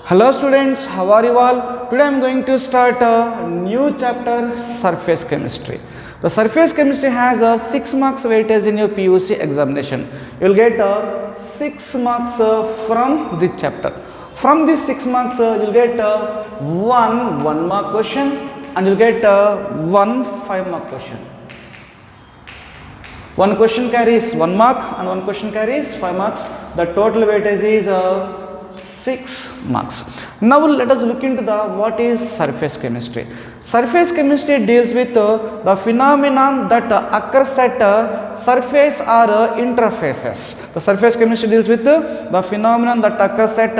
Hello students, how are you all? Today I am going to start a new chapter, surface chemistry. The surface chemistry has a 6 marks weightage in your PUC examination. You will get 6 marks from this chapter. From these 6 marks you will get one mark question and you will get one 5 mark question. One question carries 1 mark and one question carries 5 marks. The total weightage is 6 marks. Now let us look into the what is surface chemistry. Surface chemistry deals with the phenomenon that occurs at surface or interfaces. The surface chemistry deals with the phenomenon that occurs at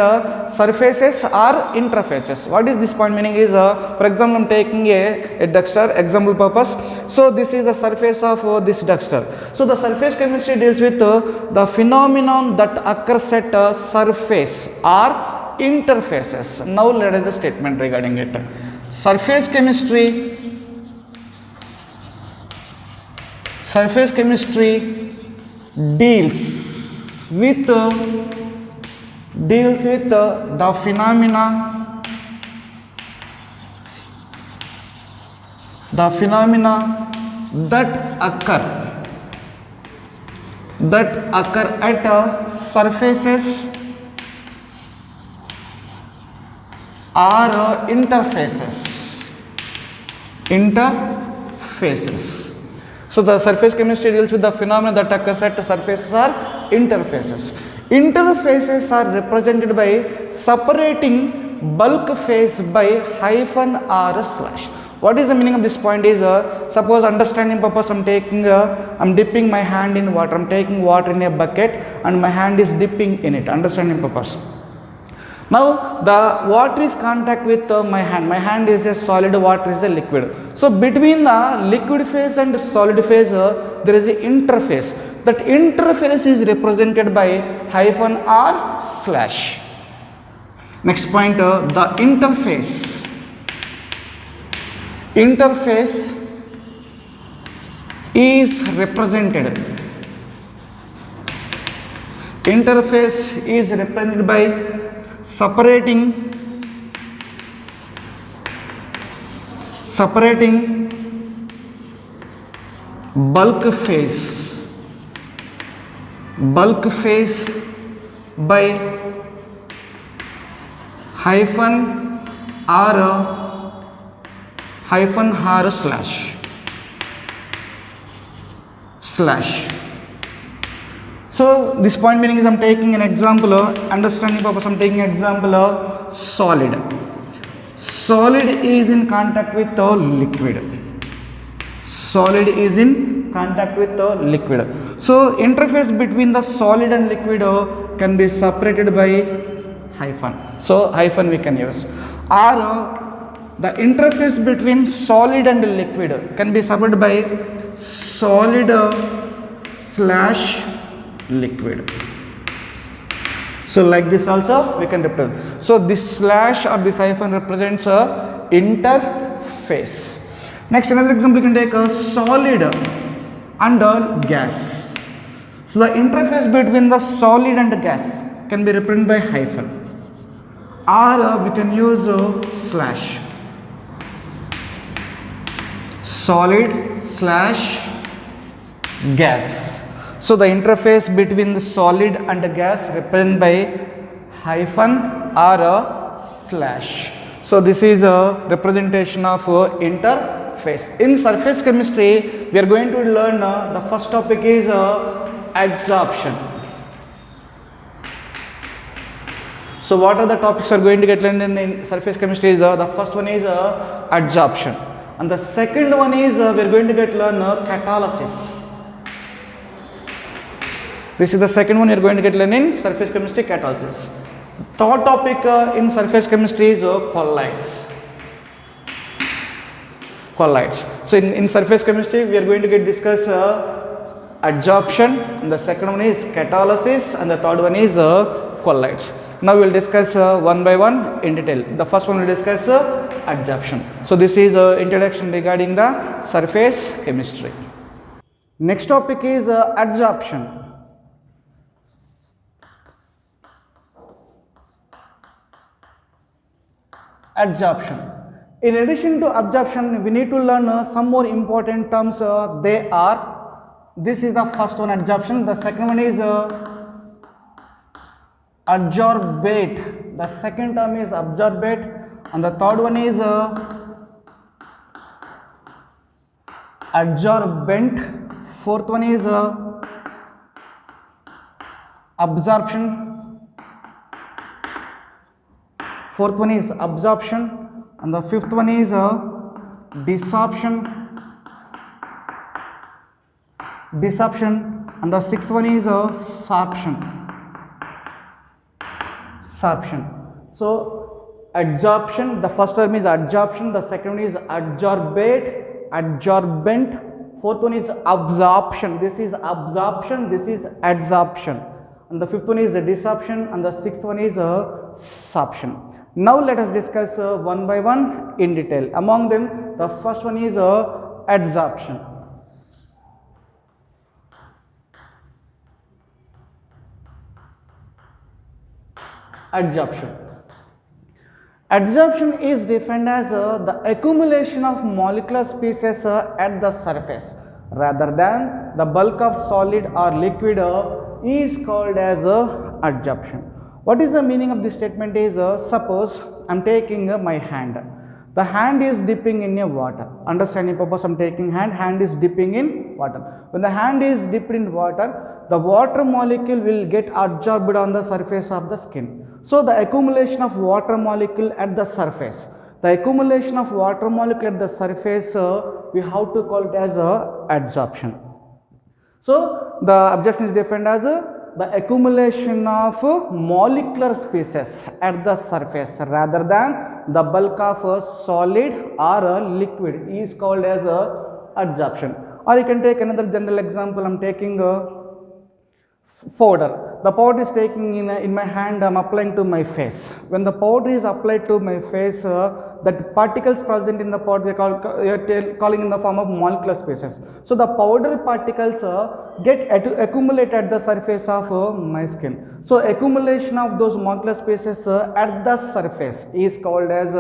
surfaces or interfaces. What is this point meaning is, for example, I am taking a duster, example purpose. So this is the surface of this duster. So the surface chemistry deals with the phenomenon that occurs at surface or interfaces. Now let us the statement regarding it. Surface chemistry deals with the phenomena that occur at surfaces or interfaces. So the surface chemistry deals with the phenomena that occurs at surfaces or interfaces. Interfaces are represented by separating bulk phase by hyphen or slash. What is the meaning of this point is, suppose understanding purpose I am dipping my hand in water. I am taking water in a bucket and my hand is dipping in it. Understanding purpose. Now the water is contact with my hand. My hand is a solid, water is a liquid. So between the liquid phase and solid phase there is an interface. That interface is represented by hyphen or slash. Next point, the interface is represented by separating bulk phase by hyphen or slash. So this point meaning is I am taking an example, understanding purpose I am taking example solid. Solid is in contact with the liquid. So interface between the solid and liquid can be separated by hyphen. So hyphen we can use. Or the interface between solid and liquid can be separated by solid slash liquid. So like this also we can represent. So this slash or this hyphen represents a interface. Next, another example you can take a solid and a gas. So the interface between the solid and the gas can be represented by hyphen, or we can use slash. Solid slash gas. So the interface between the solid and the gas represented by hyphen or a slash. So this is a representation of interface. In surface chemistry we are going to learn the first topic is adsorption. So what are the topics we are going to get learned in surface chemistry? The first one is adsorption, and the second one is we are going to get learn catalysis. This is the second one you are going to get learn in surface chemistry, catalysis. Third topic in surface chemistry is colloids. So in surface chemistry we are going to discuss adsorption, and the second one is catalysis, and the third one is colloids. Now we will discuss one by one in detail. The first one we will discuss adsorption. So this is introduction regarding the surface chemistry. Next topic is adsorption. Adsorption. In addition to absorption, we need to learn some more important terms. They are, this is the first one, adsorption. The second one is adsorbate. The second term is adsorbate, and the third one is adsorbent. Fourth one is absorption. Fourth one is absorption, and the fifth one is desorption, and the sixth one is sorption. So adsorption, the first term is adsorption, the second one is adsorbate, adsorbent, fourth one is absorption, this is absorption, this is adsorption, and the fifth one is desorption, and the sixth one is sorption. Now let us discuss one by one in detail. Among them, the first one is adsorption. Adsorption. Adsorption is defined as the accumulation of molecular species at the surface rather than the bulk of solid or liquid is called as adsorption. What is the meaning of this statement is, suppose I am taking my hand. The hand is dipping in a water. Understanding purpose, I am taking hand is dipping in water. When the hand is dipped in water, the water molecule will get adsorbed on the surface of the skin. So the accumulation of water molecule at the surface. The accumulation of water molecule at the surface, we have to call it as adsorption. So the absorption is defined as the accumulation of molecular species at the surface rather than the bulk of a solid or a liquid is called as adsorption. Or you can take another general example. I am taking powder. The powder is taking in my hand, I am applying to my face. When the powder is applied to my face, that particles present in the powder, they are calling in the form of molecular species. So the powder particles get accumulated at the surface of my skin. So accumulation of those molecular species at the surface is called as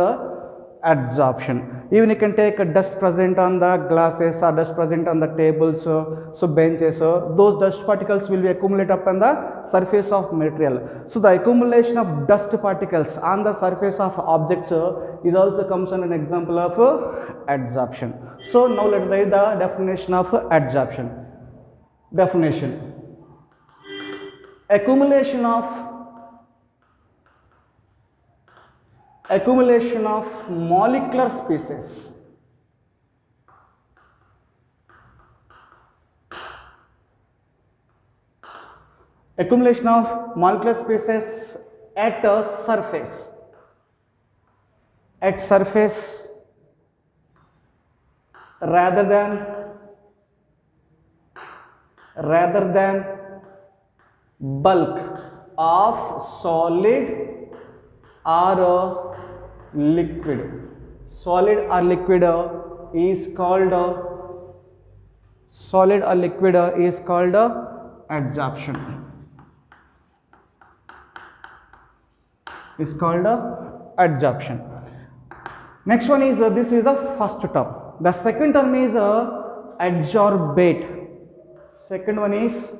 adsorption. Even you can take a dust present on the glasses or dust present on the tables, so benches, those dust particles will be accumulated upon the surface of material. So the accumulation of dust particles on the surface of objects is also comes on an example of adsorption. So now let us write the definition of adsorption. Definition: accumulation of molecular species at a surface rather than bulk of solid or liquid. Solid or liquid is called adsorption. Next one is this is the first term. The second term is adsorbate. Second one is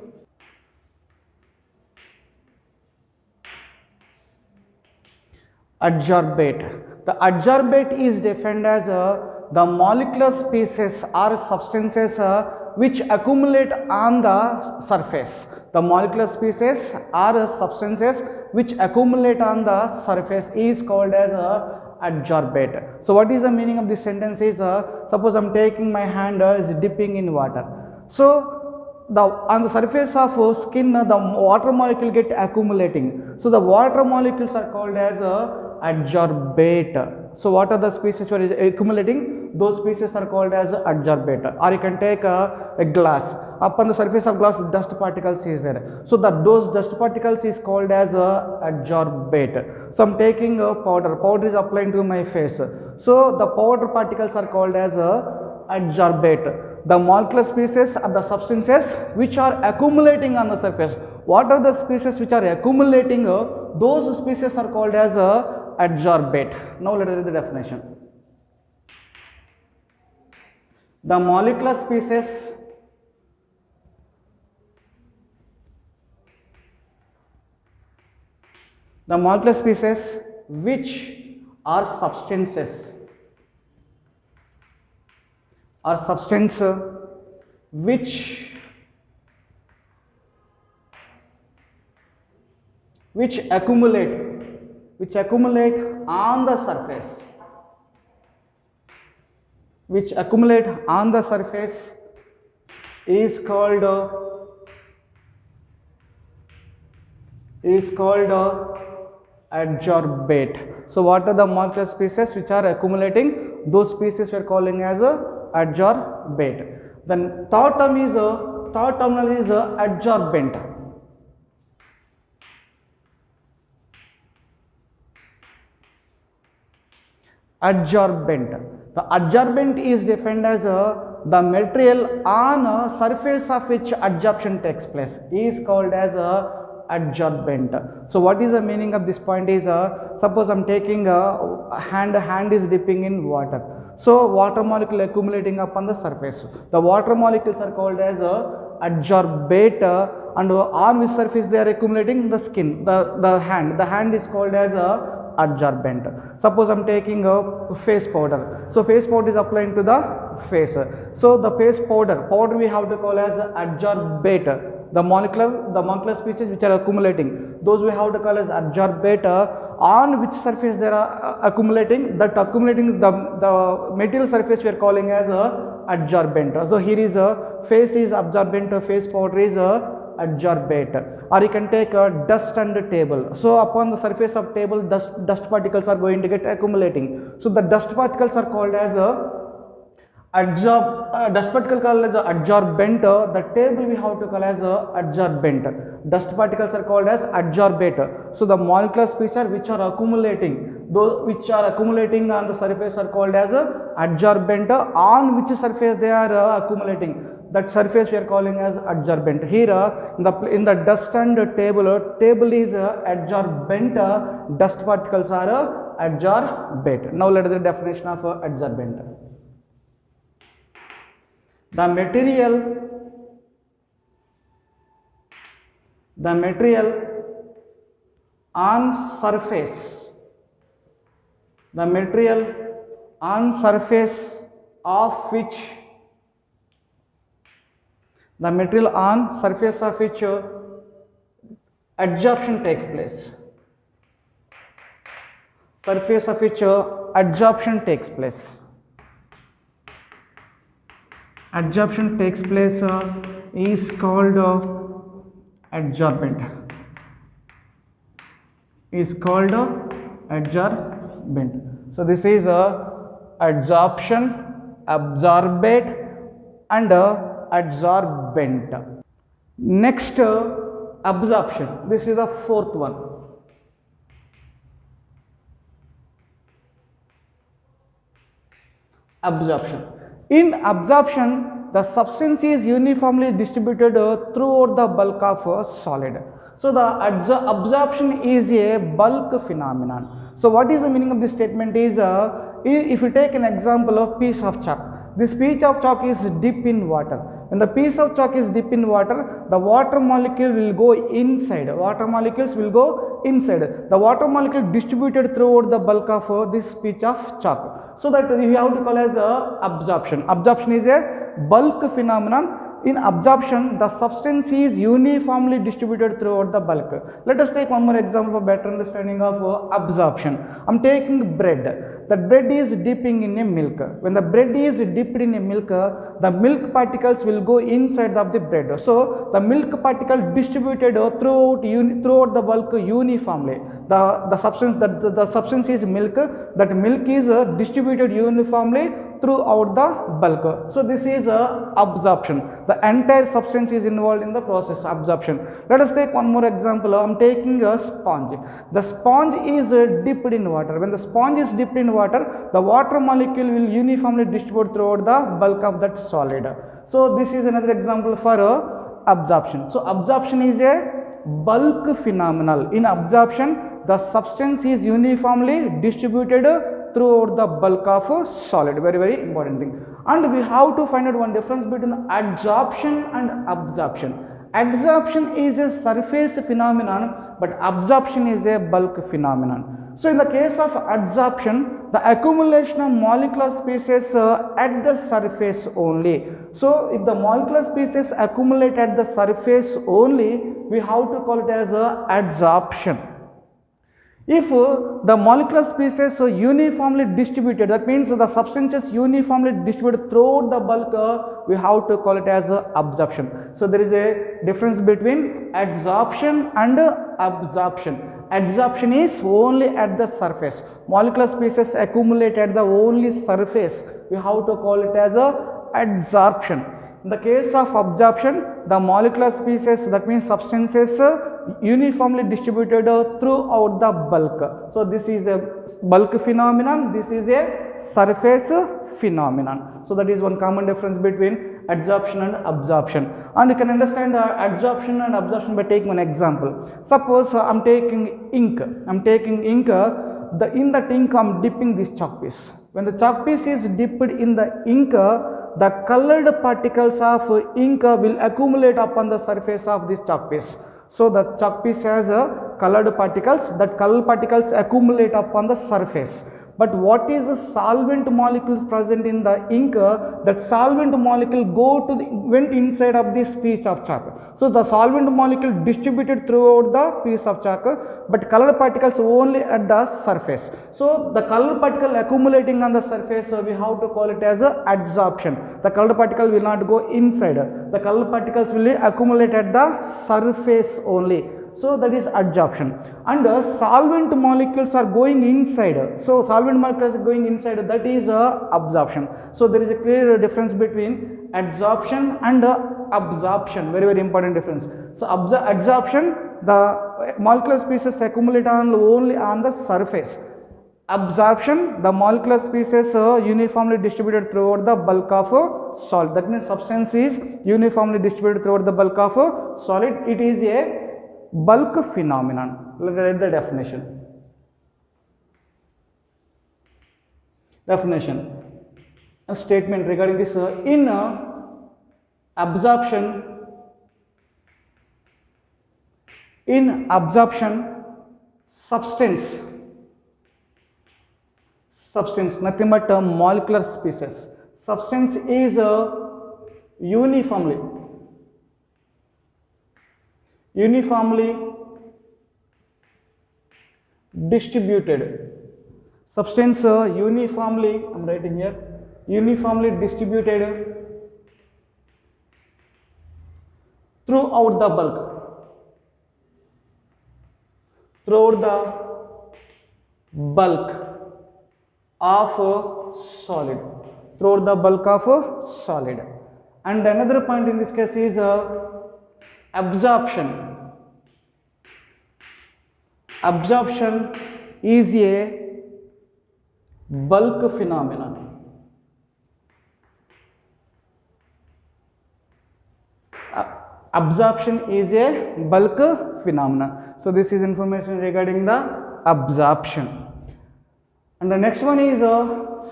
adsorbate. The adsorbate is defined as the molecular species or substances which accumulate on the surface. The molecular species or substances which accumulate on the surface is called as adsorbate. So what is the meaning of this sentence is, suppose I am taking my hand is dipping in water. So on the surface of skin, the water molecule get accumulating. So the water molecules are called as adsorbate. So what are the species which are accumulating? Those species are called as adsorbate. Or you can take a glass. Upon the surface of glass, dust particles is there. So those dust particles is called as adsorbate. So I am taking a powder. Powder is applying to my face. So the powder particles are called as adsorbate. The molecular species are the substances which are accumulating on the surface. What are the species which are accumulating? Those species are called as adsorbate. Now let us read the definition. The molecular species which are substances which accumulate on the surface, is called adsorbate. So what are the molecular species which are accumulating? Those species we are calling as adsorbate. Then third terminal is adsorbent. The adsorbent is defined as the material on a surface of which adsorption takes place is called as adsorbent. So what is the meaning of this point is, suppose I am taking a hand is dipping in water. So water molecule accumulating upon the surface. The water molecules are called as adsorbate, and on which surface they are accumulating? The skin, the hand. The hand is called as adsorbent. Suppose I am taking a face powder. So face powder is applying to the face. So the face powder we have to call as adsorbate. The molecular species which are accumulating, those we have to call as adsorbate. On which surface they are accumulating? That accumulating the material surface we are calling as adsorbent. So here is face is absorbent, face powder is adsorbate. Or you can take dust and table. So upon the surface of table, dust particles are going to get accumulating. So the dust particles are called as dust particle called as adsorbent. The table we have to call as adsorbent. Dust particles are called as adsorbate. So the molecular species which are accumulating, those which are accumulating on the surface are called as adsorbent. On which surface they are accumulating, that surface we are calling as adsorbent. Here in the dust and table is adsorbent, dust particles are adsorbate. Now let us the definition of adsorbent. The material on surface of which adsorption takes place. Adsorption takes place is called adsorbent. So this is adsorption, absorbate, and adsorbent. Next, absorption. This is the fourth one. Absorption. In absorption, the substance is uniformly distributed throughout the bulk of a solid. So the absorption is a bulk phenomenon. So what is the meaning of this statement is, if you take an example of piece of chalk. This piece of chalk is dipped in water. When the piece of chalk is dipped in water, the water molecule will go inside. The water molecule distributed throughout the bulk of this piece of chalk. So that we have to call as absorption. Absorption is a bulk phenomenon. In absorption, the substance is uniformly distributed throughout the bulk. Let us take one more example for better understanding of absorption. I am taking bread. The bread is dipping in a milk. When the bread is dipped in a milk, the milk particles will go inside of the bread. So the milk particle distributed throughout the bulk uniformly. The substance is milk. That milk is distributed uniformly throughout the bulk. So this is absorption. The entire substance is involved in the process absorption. Let us take one more example. I am taking a sponge. The sponge is dipped in water. When the sponge is dipped in water, the water molecule will uniformly distribute throughout the bulk of that solid. So this is another example for absorption. So absorption is a bulk phenomenon. In absorption, the substance is uniformly distributed throughout the bulk of a solid. Very, very important thing. And we have to find out one difference between adsorption and absorption. Adsorption is a surface phenomenon, but absorption is a bulk phenomenon. So in the case of adsorption, the accumulation of molecular species at the surface only. So if the molecular species accumulate at the surface only, we have to call it as adsorption. If the molecular species are uniformly distributed, that means the substances uniformly distributed throughout the bulk, we have to call it as absorption. So there is a difference between adsorption and absorption. Adsorption is only at the surface. Molecular species accumulate at the only surface. We have to call it as adsorption. In the case of absorption, the molecular species, that means substances, uniformly distributed throughout the bulk. So this is the bulk phenomenon, this is a surface phenomenon. So that is one common difference between adsorption and absorption. And you can understand adsorption and absorption by taking one example. Suppose I am taking ink. In that ink I am dipping this chalk piece. When the chalk piece is dipped in the ink, the colored particles of ink will accumulate upon the surface of this chalk piece. So the chalk piece has colored particles, that colored particles accumulate upon the surface. But what is the solvent molecule present in the ink? That solvent molecule went inside of this piece of chalk. So the solvent molecule distributed throughout the piece of chalk, but colored particles only at the surface. So the colored particle accumulating on the surface, we have to call it as adsorption. The colored particle will not go inside. The colored particles will accumulate at the surface only. So that is adsorption. And solvent molecules are going inside. So solvent molecules are going inside, that is absorption. So there is a clear difference between adsorption and absorption. Very, very important difference. So adsorption, the molecular species accumulate only on the surface. Absorption, the molecular species uniformly distributed throughout the bulk of a solid. That means substance is uniformly distributed throughout the bulk of a solid. It is a bulk phenomenon. Let us read the definition. Definition. A statement regarding this. In absorption, substance, nothing but molecular species. Substance is uniformly distributed. Substance uniformly, I am writing here, uniformly distributed throughout the bulk. Throughout the bulk of a solid. Throughout the bulk of a solid. And another point in this case is absorption. Absorption is a bulk phenomenon. Absorption is a bulk phenomenon. So this is information regarding the absorption. And the next one is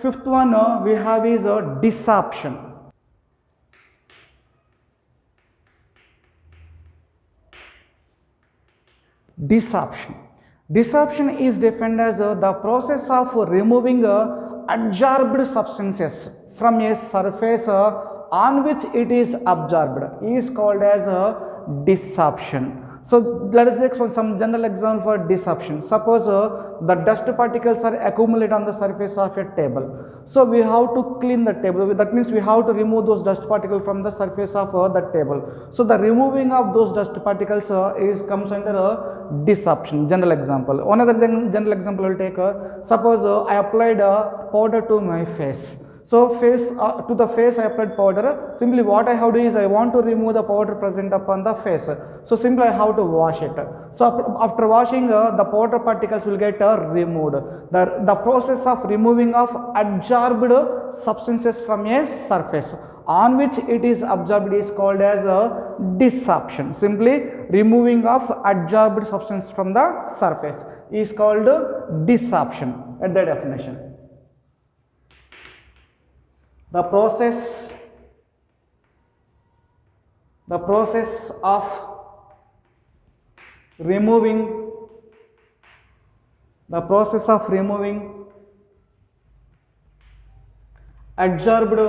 fifth one we have is desorption. Desorption. Desorption is defined as the process of removing adsorbed substances from a surface on which it is absorbed is called as desorption. So let us take some general example for desorption. Suppose the dust particles are accumulate on the surface of a table. So we have to clean the table. That means we have to remove those dust particles from the surface of the table. So the removing of those dust particles comes under desorption. General example. One other general example I will take. Suppose I applied powder to my face. So to the face I applied powder. Simply what I have to do is I want to remove the powder present upon the face. So simply I have to wash it. So after washing the powder particles will get removed. The process of removing of adsorbed substances from a surface on which it is absorbed is called as desorption. Simply removing of adsorbed substance from the surface is called desorption at the definition. the process of removing adsorbed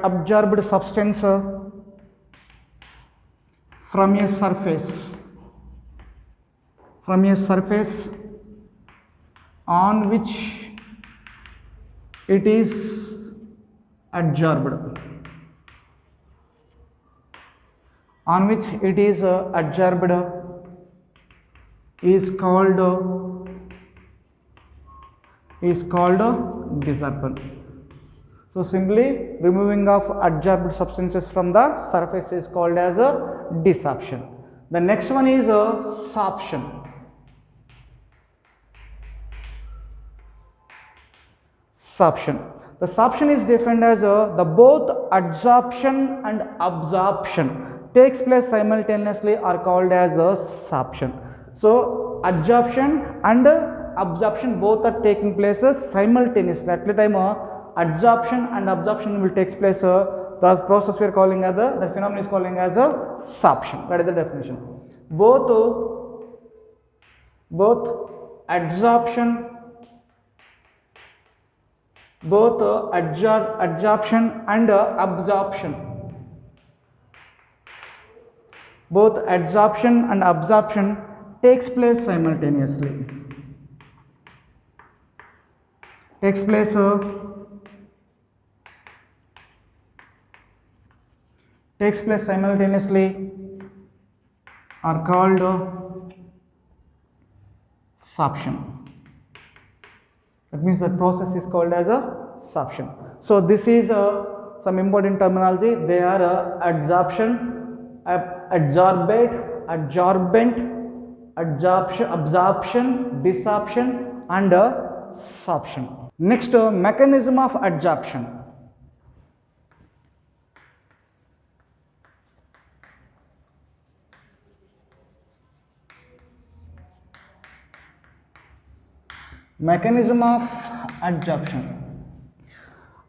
absorbed substance from a surface on which it is adsorbed is called desorption. So simply removing of adsorbed substances from the surface is called as a desorption. The next one is a sorption. The sorption is defined as the both adsorption and absorption takes place simultaneously are called as a sorption. So adsorption and absorption both are taking place simultaneously. At the time adsorption and absorption will take place, the process we are calling as the phenomenon is calling as a sorption. That is the definition. Both adsorption and absorption, both adsorption and absorption takes place simultaneously. Are called sorption. That means the process is called as a sorption. So this is some important terminology. They are adsorption, adsorbate, adsorbent, absorption, desorption and sorption. Next, mechanism of adsorption. Mechanism of adsorption.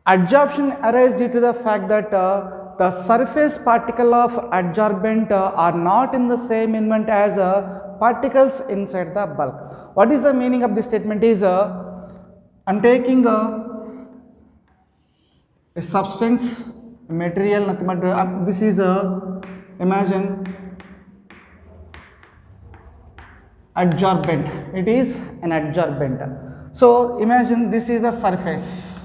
Adsorption arises due to the fact that the surface particle of adsorbent are not in the same element as particles inside the bulk. What is the meaning of this statement is, I am taking a substance, a material, nothing but this is imagine adsorbent. It is an adsorbent. So imagine this is the surface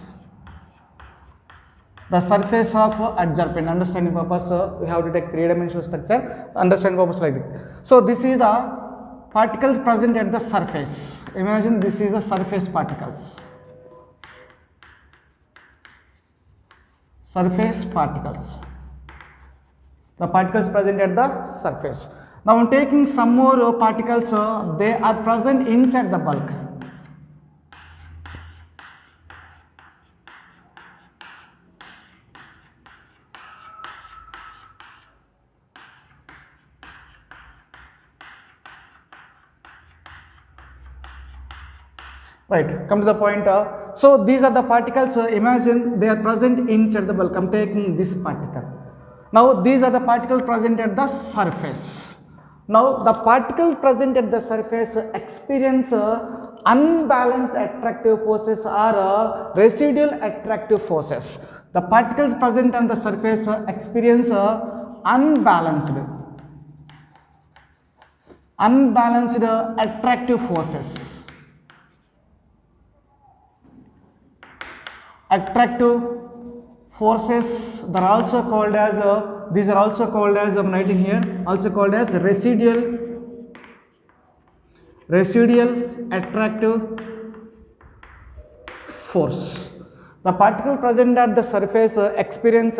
of adsorbent. Understanding purpose, we have to take three-dimensional structure. Understanding purpose like this. So this is the particles present at the surface. Imagine this is the surface particles. The particles present at the surface. Now I am taking some more particles, they are present inside the bulk. Right, come to the point. So these are the particles, imagine they are present inside the bulk. I am taking this particle. Now these are the particles present at the surface. Now the particles present at the surface experience unbalanced attractive forces or residual attractive forces. The particles present on the surface experience unbalanced attractive forces. Attractive forces, they are also called as these are also called as, I am writing here, also called as residual attractive force. The particle present at the surface experience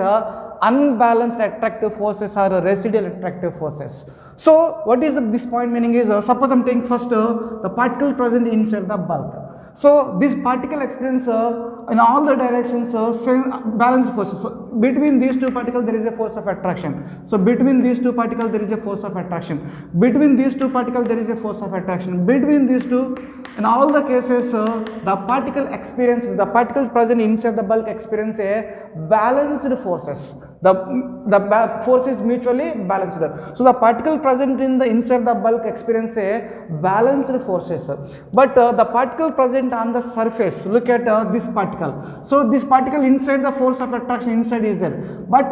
unbalanced attractive forces or residual attractive forces. So what is this point meaning is, suppose I am taking first the particle present inside the bulk. So this particle experience in all the directions same balanced forces. So between these two particles there is a force of attraction. So between these two particles there is a force of attraction. Between these two particles there is a force of attraction. Between these two in all the cases the particles present inside the bulk experience a balanced forces. The force is mutually balanced. So the particle present in the inside the bulk experience a balanced forces, but the particle present on the surface, look at this particle. So this particle inside, the force of attraction inside is there, but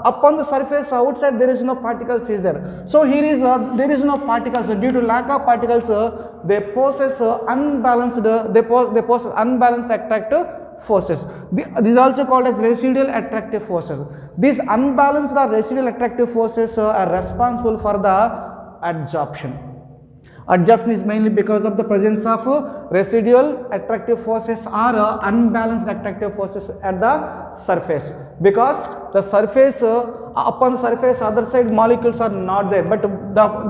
upon the surface outside there is no particles is there. So here is there is no particles. Due to lack of particles they possess unbalanced attractive forces. This is also called as residual attractive forces. These unbalanced or residual attractive forces are responsible for the adsorption. Adsorption is mainly because of the presence of residual attractive forces or unbalanced attractive forces at the surface, because the surface upon the surface other side molecules are not there, but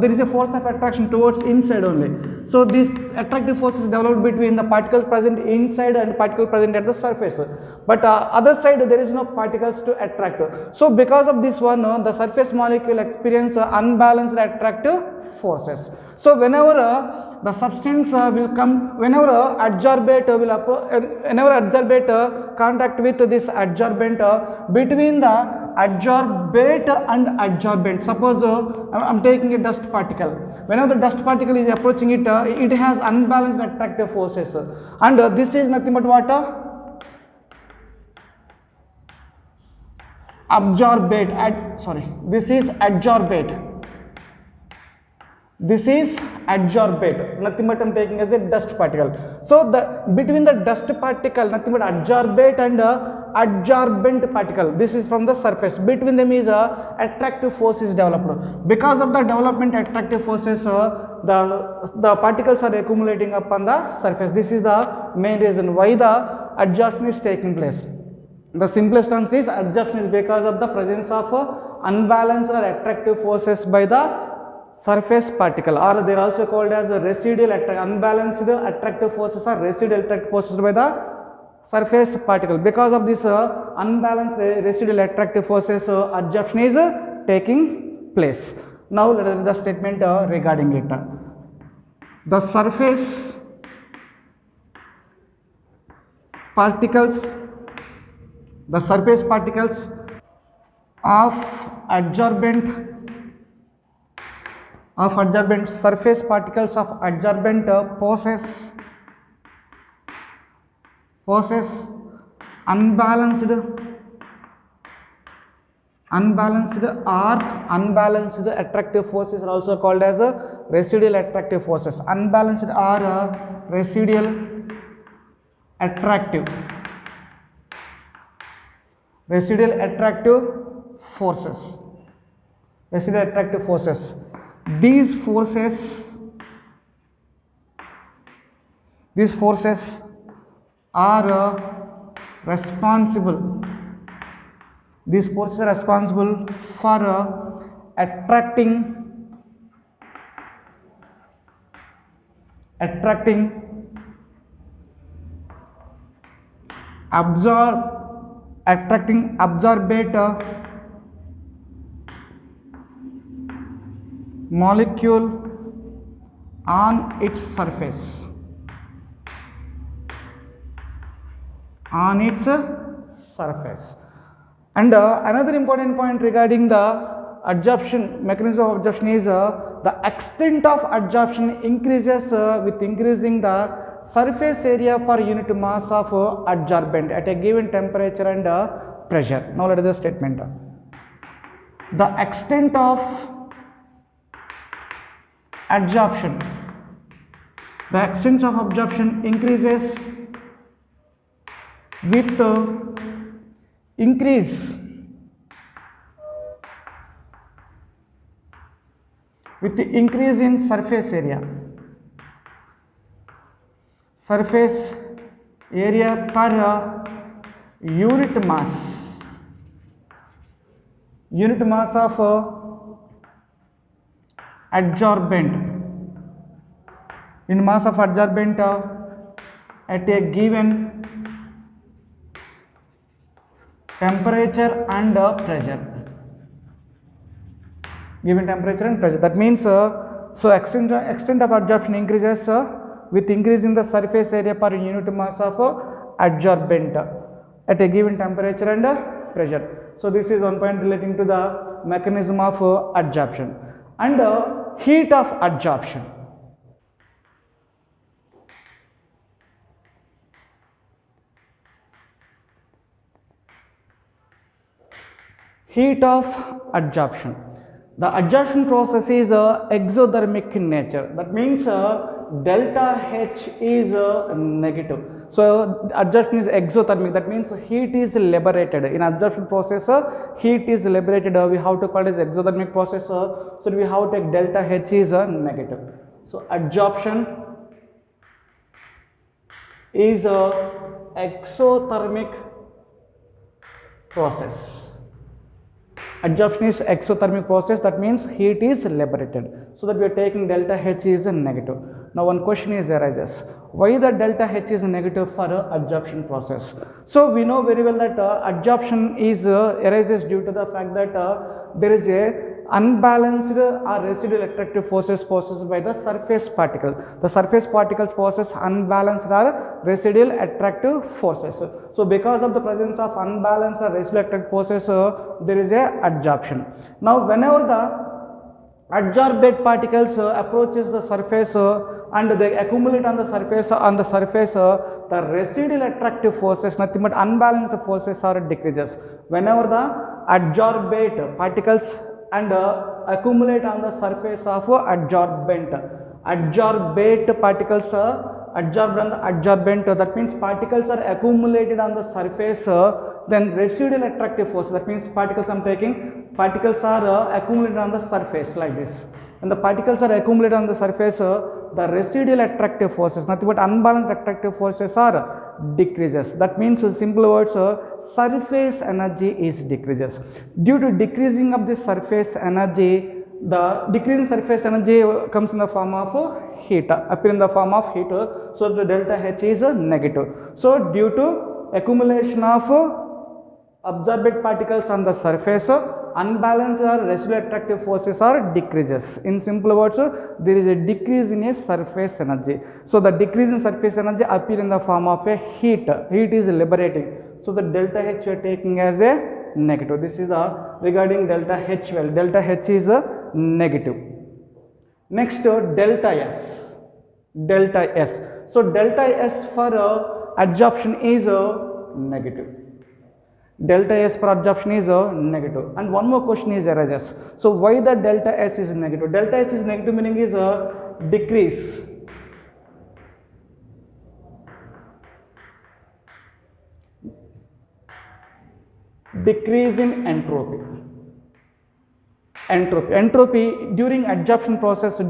there is a force of attraction towards inside only. So these attractive forces developed between the particles present inside and particle present at the surface, but other side there is no particles to attract. So because of this one the surface molecule experience unbalanced attractive forces. So whenever the substance will come, whenever adsorbate contact with this adsorbent, between the adsorbate and adsorbent, suppose I am taking a dust particle. Whenever the dust particle is approaching it, it has unbalanced attractive forces, and this is nothing but what? This is adsorbate. This is adsorbate, nothing but I am taking as a dust particle. So between the dust particle, nothing but adsorbate and adsorbent particle, this is from the surface, between them is attractive force is developed. Because of the development attractive forces the particles are accumulating upon the surface. This is the main reason why the adsorption is taking place. The simplest answer is adsorption is because of the presence of unbalanced or attractive forces by the surface particle, or they are also called as residual unbalanced attractive forces or residual attractive forces by the surface particle. Because of this unbalanced residual attractive forces adsorption is taking place. Now let us read the statement regarding it. The surface particles of adsorbent surface particles of adsorbent possess unbalanced attractive forces are also called as residual attractive forces. Unbalanced or residual attractive forces. These forces are responsible. These forces are responsible for attracting absorbate molecule on its surface. And another important point regarding the adsorption, mechanism of adsorption is the extent of adsorption increases with increasing the surface area per unit mass of adsorbent at a given temperature and pressure. Now let us do the statement. The extent of adsorption increases with increase in surface area per unit mass of adsorbent, in mass of adsorbent at a given temperature and pressure. That means so extent of adsorption increases with increasing the surface area per unit mass of adsorbent at a given temperature and pressure. So this is one point relating to the mechanism of adsorption and heat of adsorption. Heat of adsorption. The adsorption process is exothermic in nature. That means delta H is negative. So adsorption is exothermic. That means heat is liberated. In adsorption process, heat is liberated. We have to call it as exothermic process. So we have to take delta H is negative. So adsorption is a exothermic process. Adsorption is exothermic process, that means heat is liberated. So that we are taking delta H is negative. Now one question is arises, why the delta H is negative for adsorption process? So we know very well that adsorption is arises due to the fact that there is a unbalanced or residual attractive forces possessed by the surface particle. The surface particles possess unbalanced or residual attractive forces. So because of the presence of unbalanced or residual attractive forces, there is a adsorption. Now whenever the adsorbate particles approaches the surface and they accumulate on the surface, the residual attractive forces, nothing but unbalanced forces, are decreases. Whenever the adsorbate particles and accumulate on the surface of adsorbent. Adsorbate particles adsorbed on the adsorbent, that means particles are accumulated on the surface, then residual attractive force, that means particles are accumulated on the surface like this. When the particles are accumulated on the surface, the residual attractive forces, nothing but unbalanced attractive forces, are decreases. That means in simple words, surface energy is decreases. Due to decreasing of the surface energy, the decreasing surface energy comes in the form of heat, appear in the form of heat. So the delta H is negative. So due to accumulation of absorbed particles on the surface, unbalanced or residual attractive forces are decreases. In simple words, there is a decrease in a surface energy. So the decrease in surface energy appear in the form of a heat. Heat is liberating. So the delta H we are taking as a negative. This is regarding delta H value. Delta H is a negative. Next, delta S. Delta S. So delta S for adsorption is negative. Delta S for adsorption is negative. And one more question is arises. So why the delta S is negative? Delta S is negative meaning is a decrease. Decrease in entropy. Entropy during adsorption process,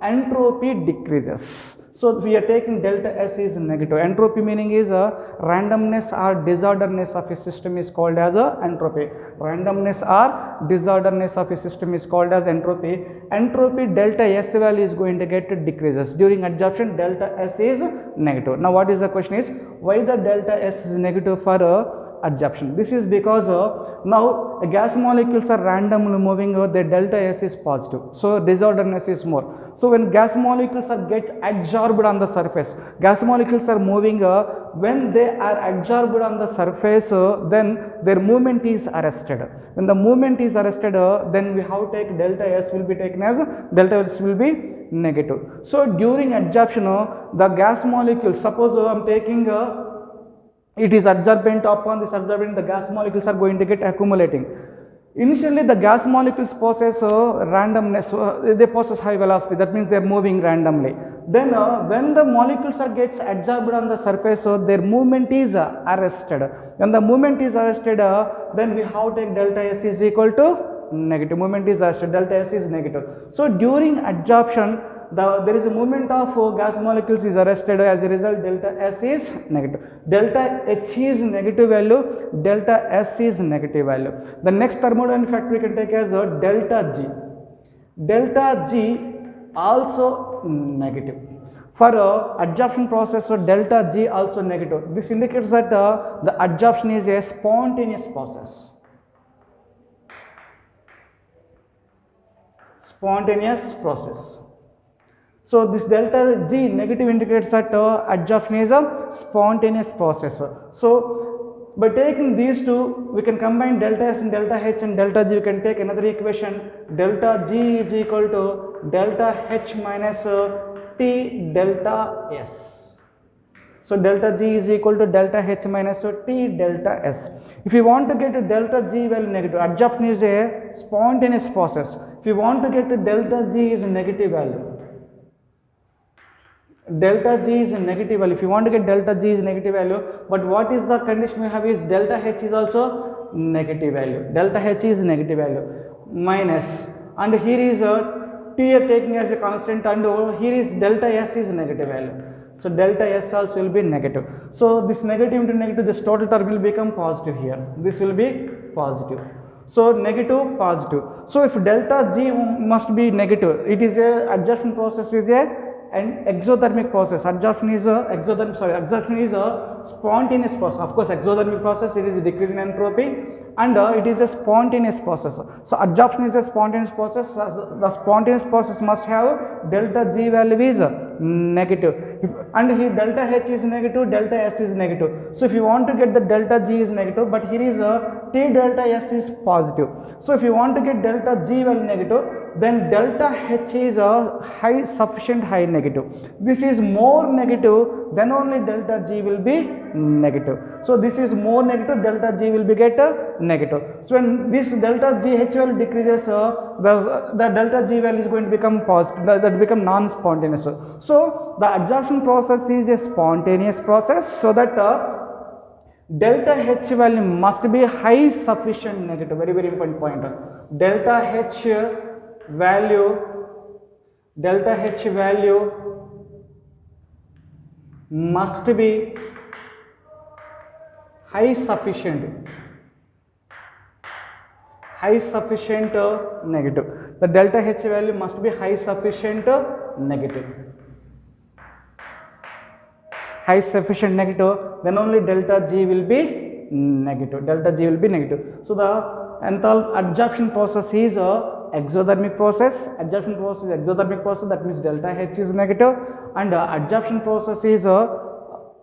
entropy decreases. So we are taking delta S is negative. Entropy meaning is randomness or disorderness of a system is called as entropy. Randomness or disorderness of a system is called as entropy. Entropy delta S value is going to get decreases. During adsorption, delta S is negative. Now what is the question is, why the delta S is negative for adsorption? This is because now gas molecules are randomly moving, their delta S is positive. So disorderness is more. So when gas molecules are get adsorbed on the surface, gas molecules are moving, when they are adsorbed on the surface, then their movement is arrested. When the movement is arrested, then we have to take delta S will be taken as delta S will be negative. So during adsorption, the gas molecules, suppose I am taking it is adsorbent, upon this adsorbent the gas molecules are going to get accumulating. Initially the gas molecules possess randomness, they possess high velocity, that means they are moving randomly. Then when the molecules are gets adsorbed on the surface, their movement is arrested. When the movement is arrested, then we have to take delta S is equal to negative. Movement is arrested, delta S is negative. So during adsorption, there is a movement of gas molecules is arrested, as a result delta S is negative. Delta H is negative value, delta S is negative value. The next thermodynamic factor we can take as delta G. Delta G also negative. For adsorption process, delta G also negative. This indicates that the adsorption is a spontaneous process. Spontaneous process. So this delta G negative indicates that adsorption is a spontaneous process. So by taking these two, we can combine delta S and delta H and delta G. We can take another equation, delta G is equal to delta H minus T delta S. So delta G is equal to delta H minus T delta S. If you want to get delta G value negative, adsorption is a spontaneous process. If you want to get delta G is a negative value, delta G is a negative value. If you want to get delta G is negative value, but what is the condition we have is delta H is also negative value. Delta H is negative value minus, and here is a T are taking as a constant, and here is delta S is negative value. So delta S also will be negative. So this negative into negative, this total term will become positive here. This will be positive. So negative, positive. So if delta G must be negative, it is a adsorption process is a an exothermic process. Adsorption is a absorption is a spontaneous process. Of course, exothermic process, it is a decrease in entropy, and it is a spontaneous process. So adsorption is a spontaneous process. The spontaneous process must have delta G value is negative, and here delta H is negative, delta S is negative. So if you want to get the delta G is negative, but here is a T delta S is positive. So if you want to get delta G value negative, then delta H is a sufficient high negative. This is more negative, then only delta G will be negative. So this is more negative, delta G will be get negative. So when this delta G H value decreases, the delta G value is going to become positive, that become non-spontaneous. So the adsorption process is a spontaneous process, so that delta H value must be high sufficient negative. Very, very important point. Delta H value must be high sufficient negative. The delta H value must be high sufficient negative. High sufficient negative, then only delta G will be negative. Delta G will be negative. So the adsorption process is a exothermic process. Adsorption process is exothermic process. That means delta H is negative, and adsorption process is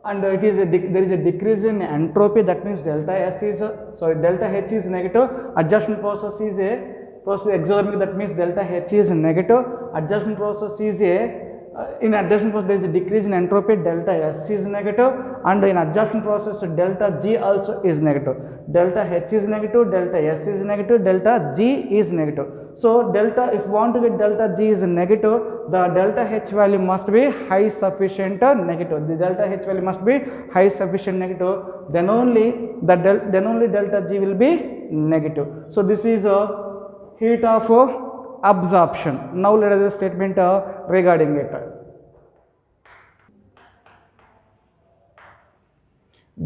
and it is there is a decrease in entropy. That means delta S is delta H is negative. Adsorption process is a process exothermic. That means delta H is negative. Adsorption process is a in adsorption process there is a decrease in entropy, delta S is negative, and in adsorption process delta G also is negative. Delta H is negative, delta S is negative, delta G is negative. So delta, if you want to get delta G is negative, the delta H value must be high sufficient negative. The delta H value must be high sufficient negative, then only delta G will be negative. So this is a heat of absorption. Now let us do a statement regarding it.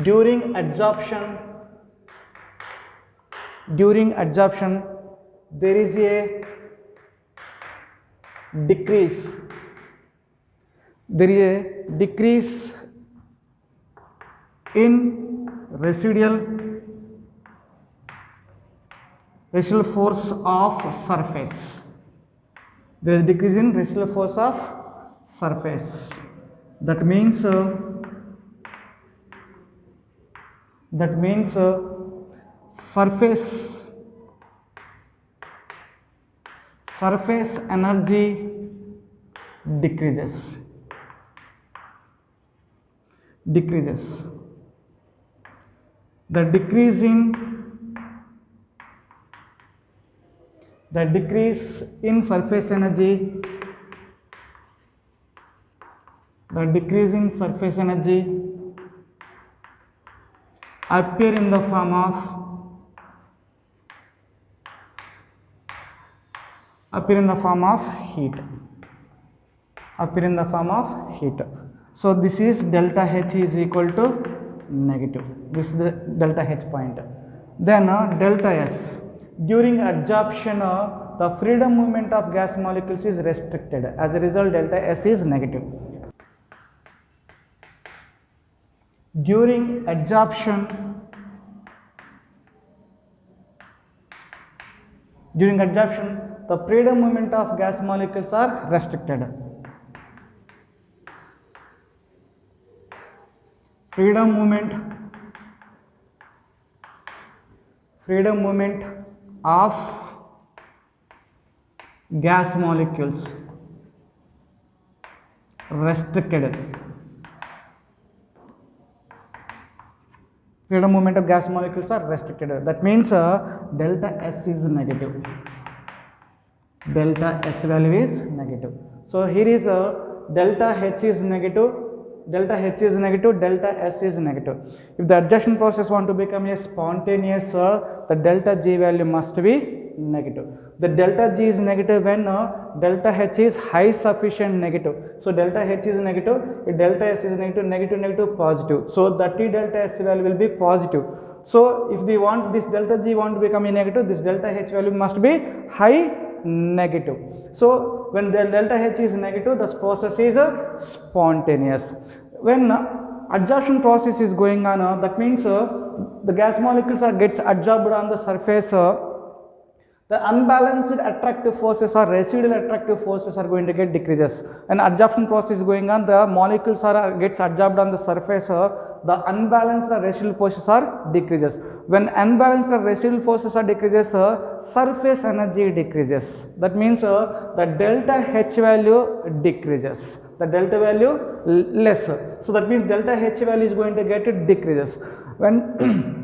During absorption there is a decrease. There is a decrease in residual force of surface. There is a decrease in residual force of surface. That means surface energy decreases. The decrease in surface energy, appear in the form of heat. So this is delta H is equal to negative. This is the delta H point. Then delta S. During adsorption, the freedom movement of gas molecules is restricted. As a result, delta S is negative. During adsorption, the freedom movement of gas molecules are restricted. freedom movement of gas molecules restricted. Freedom movement of gas molecules are restricted. That means delta S is negative. Delta S value is negative. So here is delta H is negative. Delta H is negative, delta S is negative. If the adjustion process want to become a spontaneous, the delta G value must be negative. The delta G is negative when delta H is high sufficient negative. So delta H is negative, if delta S is negative, negative, negative, positive. So the T delta S value will be positive. So if they want this delta G want to become a negative, this delta H value must be high negative. So when the delta H is negative, the process is spontaneous. When adsorption process is going on, that means the gas molecules are gets adsorbed on the surface. The unbalanced attractive forces or residual attractive forces are going to get decreases. When adsorption process is going on, the molecules are gets adsorbed on the surface. The unbalanced residual forces are decreases. When unbalanced residual forces are decreases, surface energy decreases. That means the delta H value decreases. The delta value less. So that means delta H value is going to get decreases. When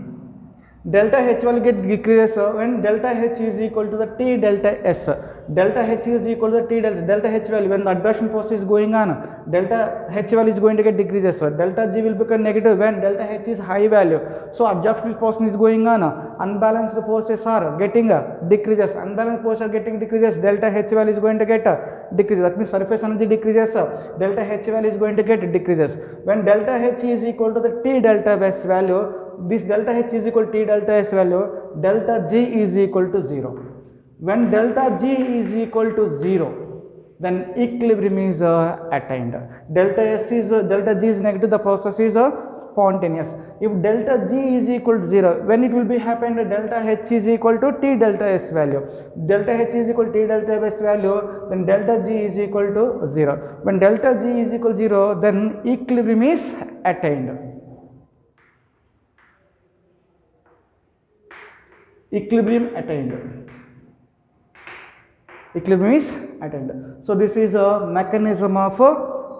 delta H value get decreases when delta H is equal to the T delta S. Delta H is equal to the T delta H value. When the adsorption process is going on, delta H value is going to get decreases. Delta G will become negative when delta H is high value. So adsorption process is going on, unbalanced forces are getting decreases. Unbalanced forces are getting decreases. Delta H value is going to get decreases. That means surface energy decreases. Delta H value is going to get decreases. When delta H is equal to the T delta S value, this delta H is equal to T delta S value, delta G is equal to 0. When delta G is equal to 0, then equilibrium is attained. Delta G is negative, the process is spontaneous. If delta G is equal to 0, when it will be happened, delta H is equal to T delta S value. Delta H is equal to T delta S value, then delta G is equal to 0. When delta G is equal to 0, then equilibrium is attained. Equilibrium attained. Equilibrium is attained. So this is a mechanism of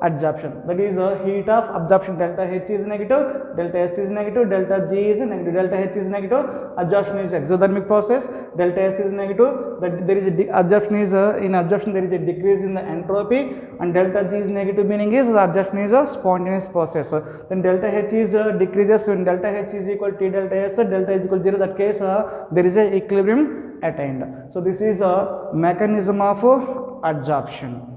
adsorption. That is heat of absorption. Delta H is negative, delta S is negative, delta G is negative, delta H is negative, adsorption is exothermic process. Delta S is negative, that there is a adsorption is in absorption there is a decrease in the entropy, and delta G is negative, meaning is adsorption is a spontaneous process. Then delta H is decreases when delta H is equal to T delta S, delta is equal to 0. That case there is a equilibrium attained. So this is a mechanism of adsorption.